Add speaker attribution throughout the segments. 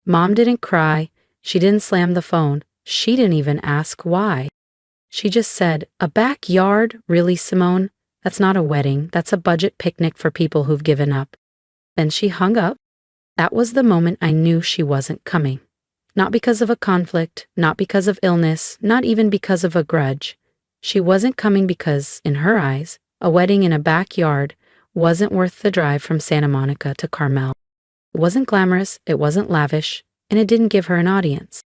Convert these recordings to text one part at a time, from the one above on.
Speaker 1: Mom didn't cry. She didn't slam the phone. She didn't even ask why. She just said, "A backyard? Really, Simone? That's not a wedding. That's a budget picnic for people who've given up." Then she hung up. That was the moment I knew she wasn't coming. Not because of a conflict, not because of illness, not even because of a grudge. She wasn't coming because, in her eyes, a wedding in a backyard wasn't worth the drive from Santa Monica to Carmel. It wasn't glamorous, it wasn't lavish, and it didn't give her an audience.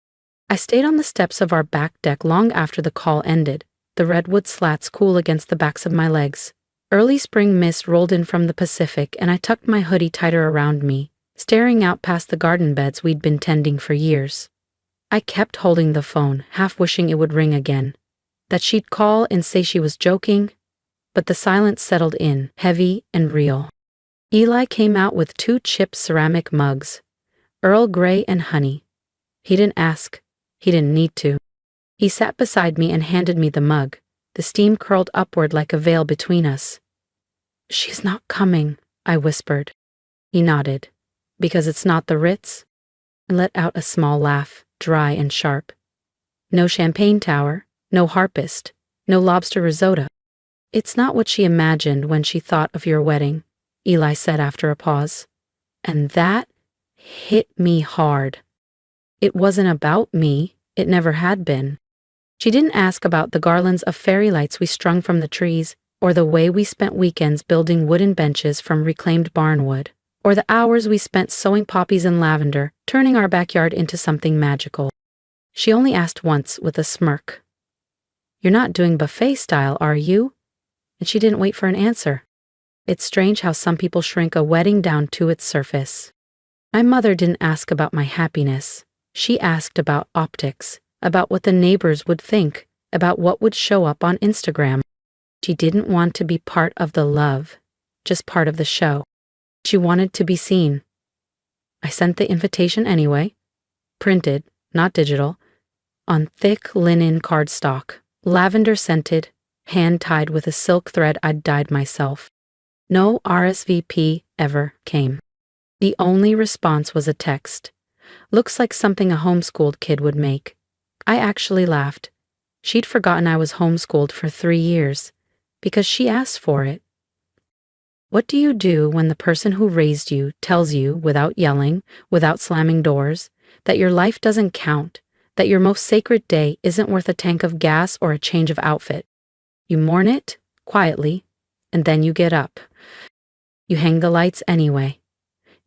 Speaker 1: I stayed on the steps of our back deck long after the call ended, the redwood slats cool against the backs of my legs. Early spring mist rolled in from the Pacific, and I tucked my hoodie tighter around me, staring out past the garden beds we'd been tending for years. I kept holding the phone, half wishing it would ring again, that she'd call and say she was joking, but the silence settled in, heavy and real. Eli came out with 2 chipped ceramic mugs, Earl Grey and honey. He didn't ask. He didn't need to. He sat beside me and handed me the mug, the steam curled upward like a veil between us. "She's not coming," I whispered. He nodded. "Because it's not the Ritz?" And let out a small laugh, dry and sharp. "No champagne tower, no harpist, no lobster risotto. It's not what she imagined when she thought of your wedding," Eli said after a pause. And that hit me hard. It wasn't about me. It never had been. She didn't ask about the garlands of fairy lights we strung from the trees, or the way we spent weekends building wooden benches from reclaimed barnwood, or the hours we spent sowing poppies and lavender, turning our backyard into something magical. She only asked once with a smirk. "You're not doing buffet style, are you?" And she didn't wait for an answer. It's strange how some people shrink a wedding down to its surface. My mother didn't ask about my happiness. She asked about optics, about what the neighbors would think, about what would show up on Instagram. She didn't want to be part of the love, just part of the show. She wanted to be seen. I sent the invitation anyway, printed, not digital, on thick linen cardstock, lavender scented, hand-tied with a silk thread I'd dyed myself. No RSVP ever came. The only response was a text. "Looks like something a homeschooled kid would make." I actually laughed. She'd forgotten I was homeschooled for 3 years, because she asked for it. What do you do when the person who raised you tells you, without yelling, without slamming doors, that your life doesn't count, that your most sacred day isn't worth a tank of gas or a change of outfit? You mourn it, quietly, and then you get up. You hang the lights anyway.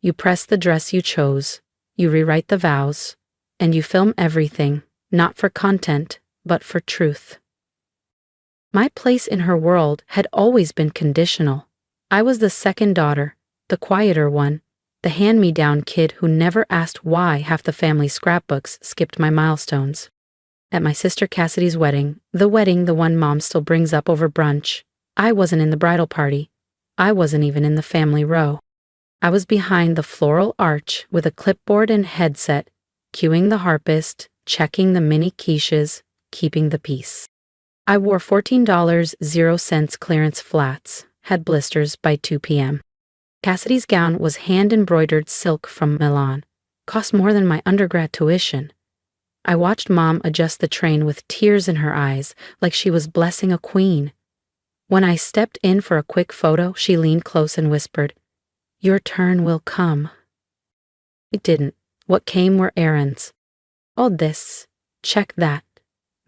Speaker 1: You press the dress you chose. You rewrite the vows. And you film everything, not for content, but for truth. My place in her world had always been conditional. I was the second daughter, the quieter one, the hand-me-down kid who never asked why half the family scrapbooks skipped my milestones. At my sister Cassidy's wedding, the one Mom still brings up over brunch, I wasn't in the bridal party. I wasn't even in the family row. I was behind the floral arch with a clipboard and headset, cueing the harpist, checking the mini quiches, keeping the peace. I wore $14.00 clearance flats, had blisters by 2 p.m. Cassidy's gown was hand-embroidered silk from Milan, cost more than my undergrad tuition. I watched Mom adjust the train with tears in her eyes, like she was blessing a queen. When I stepped in for a quick photo, she leaned close and whispered, "Your turn will come." It didn't. What came were errands. All this, check that,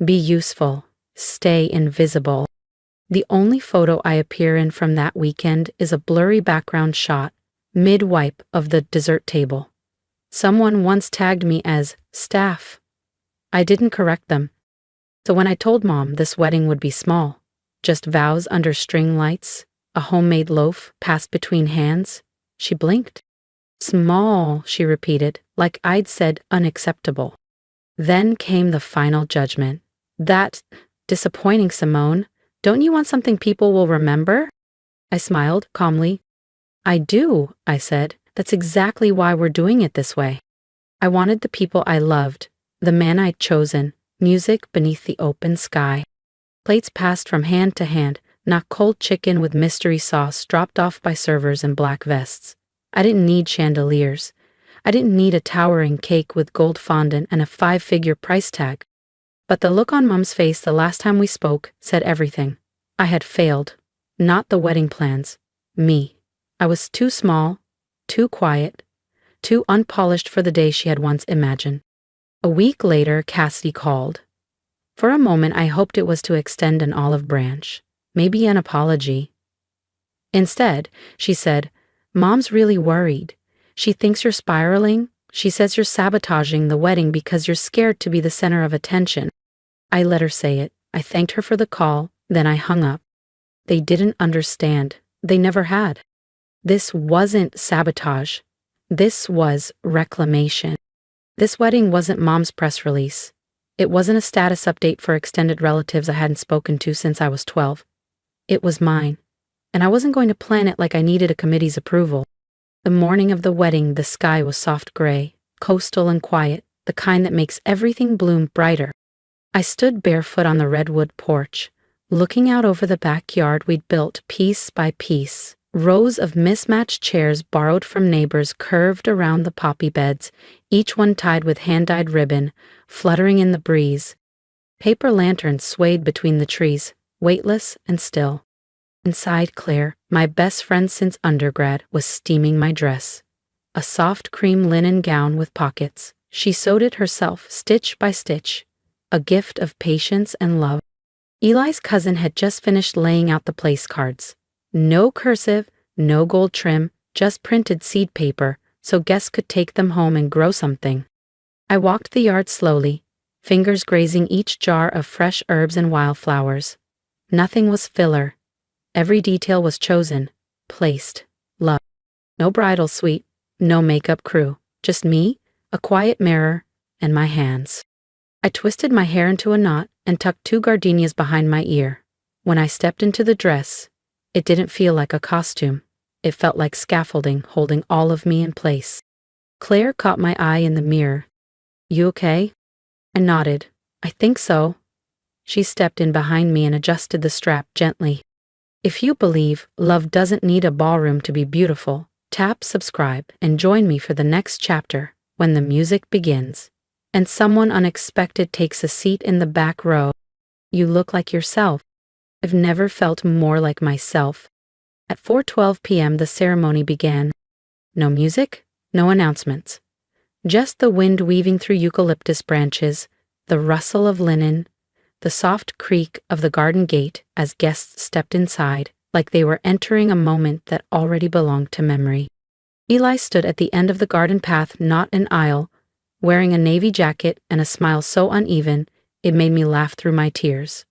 Speaker 1: be useful, stay invisible. The only photo I appear in from that weekend is a blurry background shot, mid-wipe of the dessert table. Someone once tagged me as staff. I didn't correct them. So when I told Mom this wedding would be small, just vows under string lights, a homemade loaf passed between hands, she blinked. "Small," she repeated, like I'd said unacceptable. Then came the final judgment. "That disappointing, Simone. Don't you want something people will remember?" I smiled calmly. "I do," I said. "That's exactly why we're doing it this way." I wanted the people I loved, the man I'd chosen, music beneath the open sky. Plates passed from hand to hand, not cold chicken with mystery sauce dropped off by servers in black vests. I didn't need chandeliers. I didn't need a towering cake with gold fondant and a 5-figure price tag. But the look on Mom's face the last time we spoke said everything. I had failed. Not the wedding plans. Me. I was too small, too quiet, too unpolished for the day she had once imagined. A week later, Cassidy called. For a moment, I hoped it was to extend an olive branch, maybe an apology. Instead, she said, "Mom's really worried. She thinks you're spiraling. She says you're sabotaging the wedding because you're scared to be the center of attention." I let her say it. I thanked her for the call, then I hung up. They didn't understand. They never had. This wasn't sabotage. This was reclamation. This wedding wasn't Mom's press release. It wasn't a status update for extended relatives I hadn't spoken to since I was 12. It was mine, and I wasn't going to plan it like I needed a committee's approval. The morning of the wedding, the sky was soft gray, coastal and quiet, the kind that makes everything bloom brighter. I stood barefoot on the redwood porch, looking out over the backyard we'd built piece by piece. Rows of mismatched chairs borrowed from neighbors curved around the poppy beds, each one tied with hand-dyed ribbon, fluttering in the breeze. Paper lanterns swayed between the trees, weightless and still. Inside, Claire, my best friend since undergrad, was steaming my dress. A soft cream linen gown with pockets. She sewed it herself, stitch by stitch. A gift of patience and love. Eli's cousin had just finished laying out the place cards. No cursive, no gold trim, just printed seed paper, so guests could take them home and grow something. I walked the yard slowly, fingers grazing each jar of fresh herbs and wildflowers. Nothing was filler. Every detail was chosen, placed, loved. No bridal suite, no makeup crew, just me, a quiet mirror, and my hands. I twisted my hair into a knot and tucked 2 gardenias behind my ear. When I stepped into the dress, it didn't feel like a costume. It felt like scaffolding holding all of me in place. Claire caught my eye in the mirror. "You okay?" I nodded. "I think so." She stepped in behind me and adjusted the strap gently. If you believe love doesn't need a ballroom to be beautiful, tap subscribe and join me for the next chapter when the music begins and someone unexpected takes a seat in the back row. You look like yourself. I've never felt more like myself. At 4:12 p.m. the ceremony began. No music, no announcements. Just the wind weaving through eucalyptus branches, the rustle of linen, the soft creak of the garden gate as guests stepped inside, like they were entering a moment that already belonged to memory. Eli stood at the end of the garden path, not an aisle, wearing a navy jacket and a smile so uneven it made me laugh through my tears.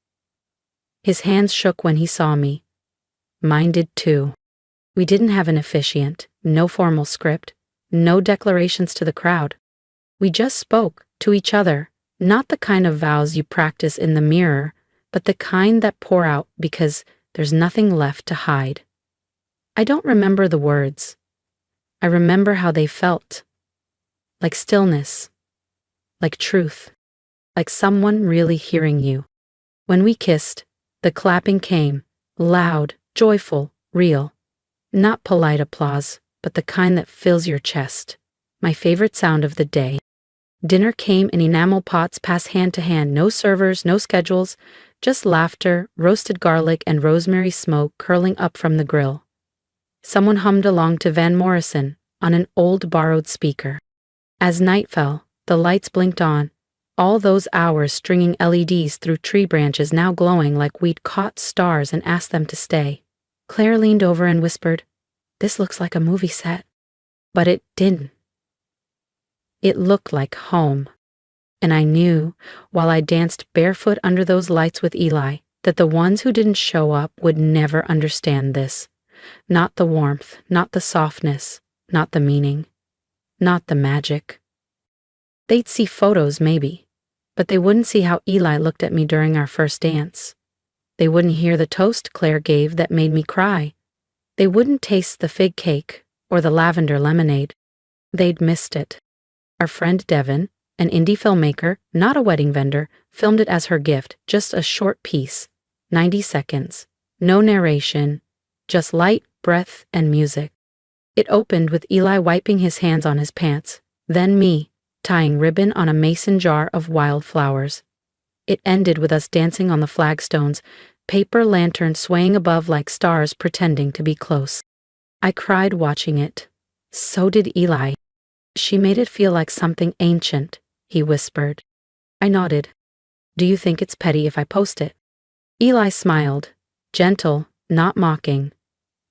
Speaker 1: His hands shook when he saw me. Mine did too. We didn't have an officiant, no formal script, no declarations to the crowd. We just spoke to each other, not the kind of vows you practice in the mirror, but the kind that pour out because there's nothing left to hide. I don't remember the words. I remember how they felt. Like stillness. Like truth. Like someone really hearing you. When we kissed, the clapping came, loud, joyful, real. Not polite applause, but the kind that fills your chest. My favorite sound of the day. Dinner came in enamel pots passed hand to hand, no servers, no schedules, just laughter, roasted garlic, and rosemary smoke curling up from the grill. Someone hummed along to Van Morrison on an old borrowed speaker. As night fell, the lights blinked on, all those hours stringing LEDs through tree branches now glowing like we'd caught stars and asked them to stay. Claire leaned over and whispered, "This looks like a movie set." But it didn't. It looked like home. And I knew, while I danced barefoot under those lights with Eli, that the ones who didn't show up would never understand this. Not the warmth, not the softness, not the meaning, not the magic. They'd see photos, maybe, but they wouldn't see how Eli looked at me during our first dance. They wouldn't hear the toast Claire gave that made me cry. They wouldn't taste the fig cake or the lavender lemonade. They'd missed it. Our friend Devin, an indie filmmaker, not a wedding vendor, filmed it as her gift, just a short piece, 90 seconds, no narration, just light, breath, and music. It opened with Eli wiping his hands on his pants, Then me, tying ribbon on a mason jar of wildflowers. It ended with us dancing on the flagstones, paper lanterns swaying above like stars pretending to be close. I cried watching it. So did Eli. She made it feel like something ancient, he whispered. I nodded. Do you think it's petty if I post it? Eli smiled, gentle, not mocking.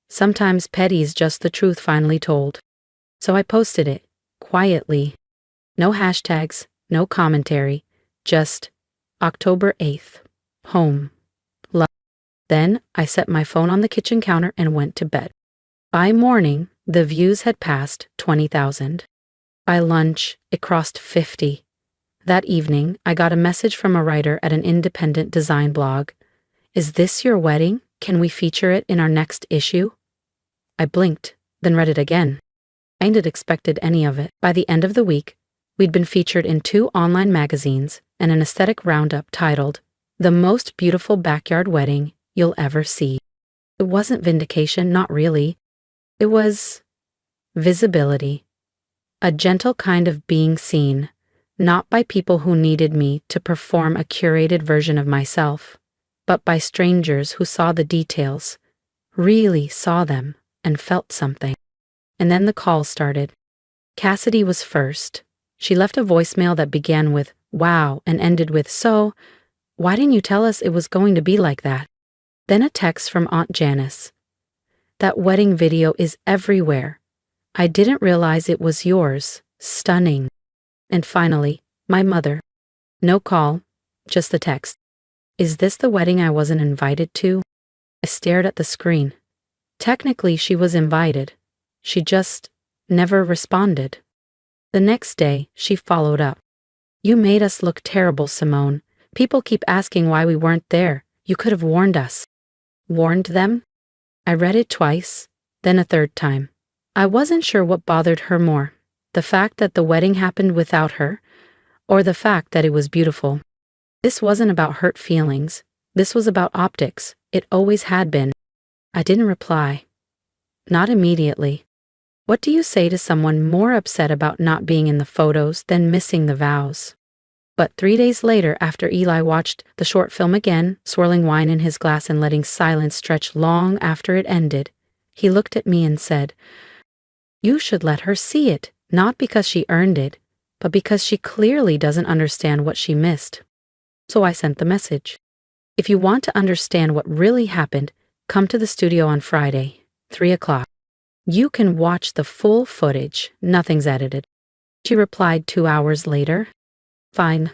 Speaker 1: Sometimes petty's just the truth finally told. So I posted it, quietly. No hashtags, no commentary, just October 8th. Home. Love. Then I set my phone on the kitchen counter and went to bed. By morning, the views had passed 20,000. By lunch, it crossed 50. That evening, I got a message from a writer at an independent design blog. Is this your wedding? Can we feature it in our next issue? I blinked, then read it again. I hadn't expected any of it. By the end of the week, we'd been featured in 2 online magazines and an aesthetic roundup titled, The Most Beautiful Backyard Wedding You'll Ever See. It wasn't vindication, not really. It was visibility. A gentle kind of being seen, not by people who needed me to perform a curated version of myself, but by strangers who saw the details, really saw them, and felt something. And then the call started. Cassidy was first. She left a voicemail that began with, wow, and ended with, so, why didn't you tell us it was going to be like that? Then a text from Aunt Janice. That wedding video is everywhere. I didn't realize it was yours. Stunning. And finally, my mother. No call, just the text. Is this the wedding I wasn't invited to? I stared at the screen. Technically, she was invited. She just never responded. The next day, she followed up. You made us look terrible, Simone. People keep asking why we weren't there. You could have warned us. Warned them? I read it twice, then a third time. I wasn't sure what bothered her more, the fact that the wedding happened without her, or the fact that it was beautiful. This wasn't about hurt feelings. This was about optics. It always had been. I didn't reply. Not immediately. What do you say to someone more upset about not being in the photos than missing the vows? But 3 days later, after Eli watched the short film again, swirling wine in his glass and letting silence stretch long after it ended, he looked at me and said, You should let her see it, not because she earned it, but because she clearly doesn't understand what she missed. So I sent the message. If you want to understand what really happened, come to the studio on Friday, 3 o'clock. You can watch the full footage. Nothing's edited. She replied 2 hours later. Fine.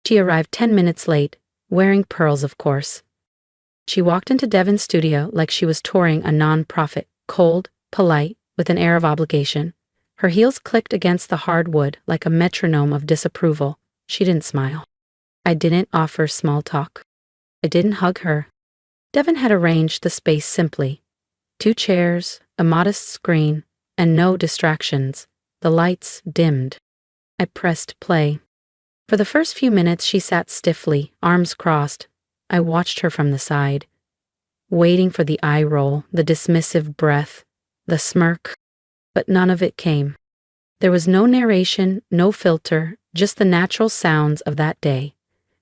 Speaker 1: She arrived 10 minutes late, wearing pearls, of course. She walked into Devin's studio like she was touring a non-profit, cold, polite, with an air of obligation. Her heels clicked against the hard wood like a metronome of disapproval. She didn't smile. I didn't offer small talk. I didn't hug her. Devin had arranged the space simply. 2 chairs, a modest screen, and no distractions. The lights dimmed. I pressed play. For the first few minutes she sat stiffly, arms crossed. I watched her from the side, waiting for the eye roll, the dismissive breath, the smirk. But none of it came. There was no narration, no filter, just the natural sounds of that day.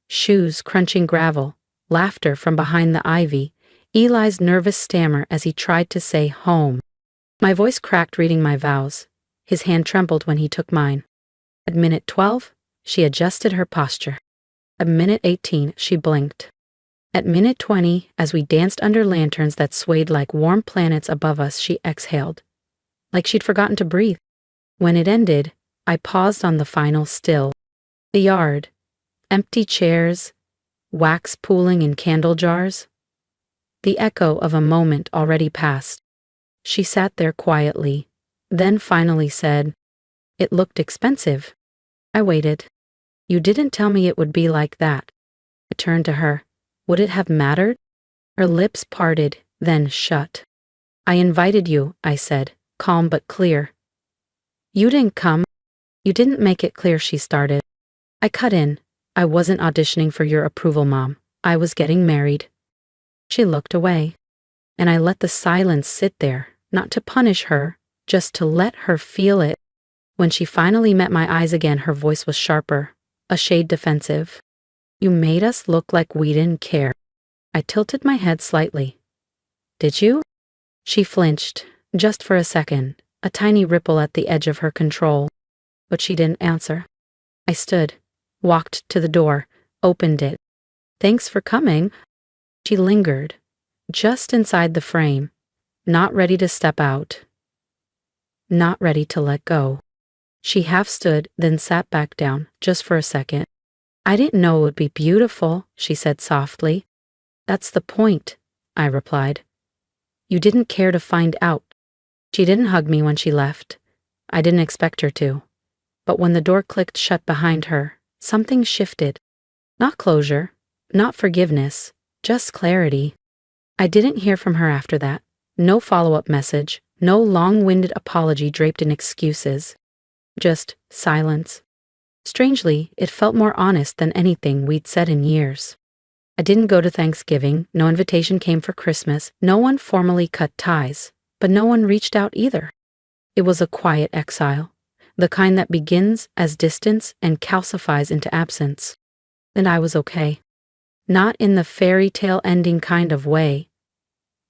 Speaker 1: Shoes crunching gravel, laughter from behind the ivy, Eli's nervous stammer as he tried to say home. My voice cracked reading my vows. His hand trembled when he took mine. At minute 12, she adjusted her posture. At minute 18, she blinked. At minute 20, as we danced under lanterns that swayed like warm planets above us, she exhaled, like she'd forgotten to breathe. When it ended, I paused on the final still. The yard, empty chairs, wax pooling in candle jars. The echo of a moment already passed. She sat there quietly, then finally said, It looked expensive. I waited. You didn't tell me it would be like that. I turned to her. Would it have mattered? Her lips parted, then shut. I invited you, I said, calm but clear. You didn't come. You didn't make it clear, she started. I cut in. I wasn't auditioning for your approval, Mom. I was getting married. She looked away, and I let the silence sit there, not to punish her, just to let her feel it. When she finally met my eyes again, her voice was sharper, a shade defensive. You made us look like we didn't care. I tilted my head slightly. Did you? She flinched, just for a second, a tiny ripple at the edge of her control. But she didn't answer. I stood, walked to the door, opened it. Thanks for coming. She lingered, just inside the frame, not ready to step out, not ready to let go. She half stood, then sat back down, just for a second. I didn't know it would be beautiful, she said softly. That's the point, I replied. You didn't care to find out. She didn't hug me when she left. I didn't expect her to. But when the door clicked shut behind her, something shifted. Not closure, not forgiveness, just clarity. I didn't hear from her after that. No follow-up message, no long-winded apology draped in excuses. Just silence. Strangely, it felt more honest than anything we'd said in years. I didn't go to Thanksgiving, no invitation came for Christmas, no one formally cut ties, but no one reached out either. It was a quiet exile, the kind that begins as distance and calcifies into absence. And I was okay. Not in the fairy tale ending kind of way,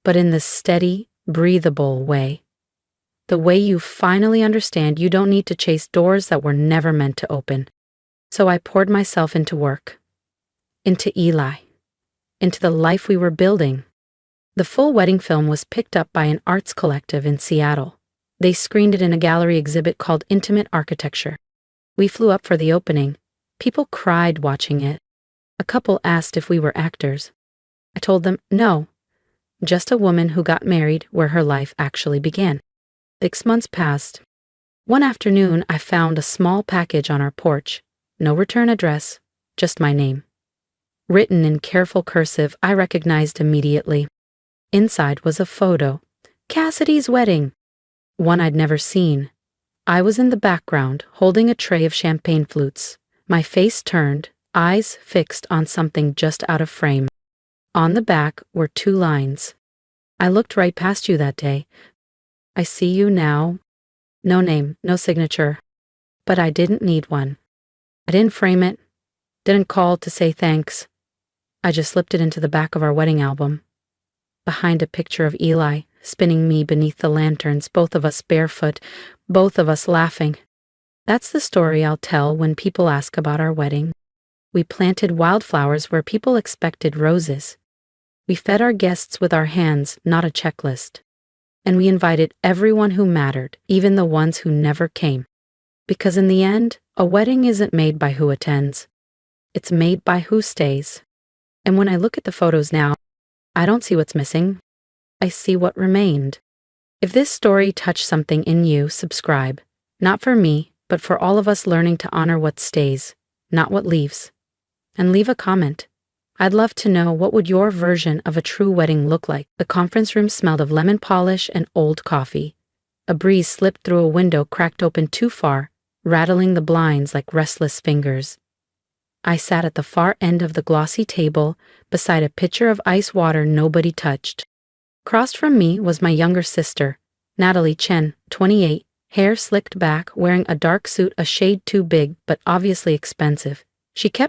Speaker 1: but in the steady, breathable way. The way you finally understand you don't need to chase doors that were never meant to open. So I poured myself into work, into Eli, into the life we were building. The full wedding film was picked up by an arts collective in Seattle. They screened it in a gallery exhibit called Intimate Architecture. We flew up for the opening. People cried watching it. A couple asked if we were actors. I told them, no, just a woman who got married where her life actually began. 6 months passed. One afternoon, I found a small package on our porch. No return address, just my name. Written in careful cursive, I recognized immediately. Inside was a photo. Cassidy's wedding. One I'd never seen. I was in the background, holding a tray of champagne flutes, my face turned, eyes fixed on something just out of frame. On the back were 2 lines. I looked right past you that day. I see you now. No name, no signature. But I didn't need one. I didn't frame it, didn't call to say thanks. I just slipped it into the back of our wedding album. Behind a picture of Eli, spinning me beneath the lanterns, both of us barefoot, both of us laughing. That's the story I'll tell when people ask about our wedding. We planted wildflowers where people expected roses. We fed our guests with our hands, not a checklist. And we invited everyone who mattered, even the ones who never came. Because in the end, a wedding isn't made by who attends. It's made by who stays. And when I look at the photos now, I don't see what's missing. I see what remained. If this story touched something in you, subscribe. Not for me, but for all of us learning to honor what stays, not what leaves. And leave a comment. I'd love to know, what would your version of a true wedding look like? The conference room smelled of lemon polish and old coffee. A breeze slipped through a window cracked open too far, rattling the blinds like restless fingers. I sat at the far end of the glossy table, beside a pitcher of ice water nobody touched. Across from me was my younger sister, Natalie Chen, 28, hair slicked back, wearing a dark suit a shade too big but obviously expensive. She kept